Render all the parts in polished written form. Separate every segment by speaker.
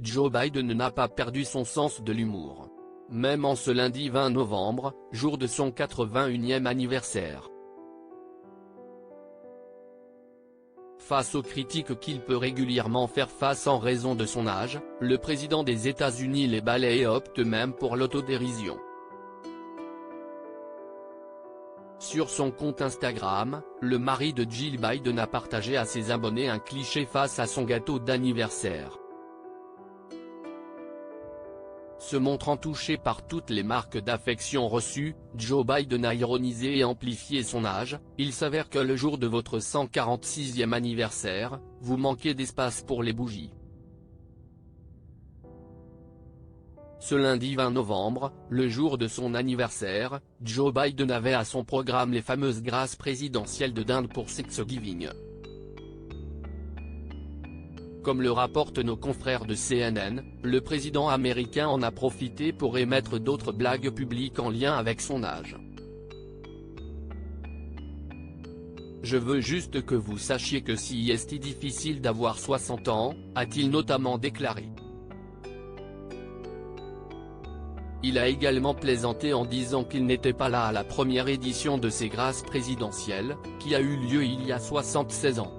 Speaker 1: Joe Biden n'a pas perdu son sens de l'humour. Même en ce lundi 20 novembre, jour de son 81e anniversaire. Face aux critiques qu'il peut régulièrement faire face en raison de son âge, le président des États-Unis les balaie et opte même pour l'autodérision. Sur son compte Instagram, le mari de Jill Biden a partagé à ses abonnés un cliché face à son gâteau d'anniversaire. Se montrant touché par toutes les marques d'affection reçues, Joe Biden a ironisé et amplifié son âge. Il s'avère que le jour de votre 146e anniversaire, vous manquez d'espace pour les bougies. Ce lundi 20 novembre, le jour de son anniversaire, Joe Biden avait à son programme les fameuses grâces présidentielles de dinde pour Thanksgiving. Comme le rapportent nos confrères de CNN, le président américain en a profité pour émettre d'autres blagues publiques en lien avec son âge. Je veux juste que vous sachiez que si est difficile d'avoir 60 ans, a-t-il notamment déclaré. Il a également plaisanté en disant qu'il n'était pas là à la première édition de ces grâces présidentielles, qui a eu lieu il y a 76 ans.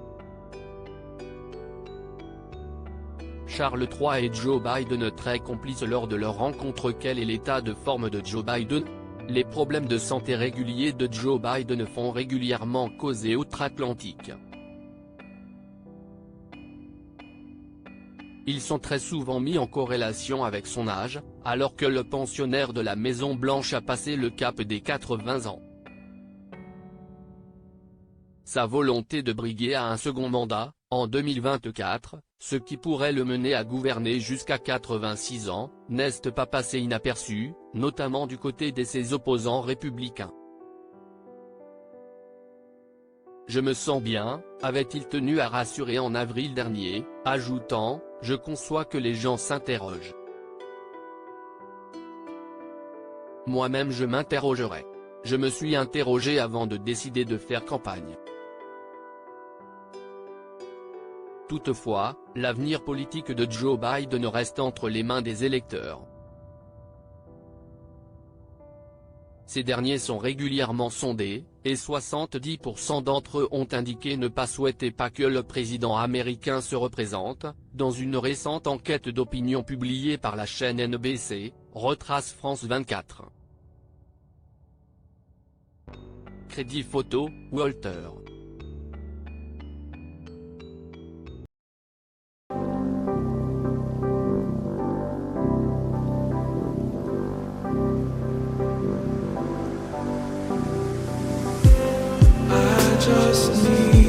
Speaker 1: Charles III et Joe Biden très complices lors de leur rencontre. Quel est l'état de forme de Joe Biden? Les problèmes de santé réguliers de Joe Biden font régulièrement causer outre-Atlantique. Ils sont très souvent mis en corrélation avec son âge, alors que le pensionnaire de la Maison-Blanche a passé le cap des 80 ans. Sa volonté de briguer à un second mandat, en 2024, ce qui pourrait le mener à gouverner jusqu'à 86 ans, n'est pas passé inaperçu, notamment du côté de ses opposants républicains. Je me sens bien, avait-il tenu à rassurer en avril dernier, ajoutant, je conçois que les gens s'interrogent. Moi-même je m'interrogerai. Je me suis interrogé avant de décider de faire campagne. Toutefois, l'avenir politique de Joe Biden reste entre les mains des électeurs. Ces derniers sont régulièrement sondés, et 70% d'entre eux ont indiqué ne pas souhaiter que le président américain se représente, dans une récente enquête d'opinion publiée par la chaîne NBC, retrace France 24. Crédit photo, Walter.
Speaker 2: Just need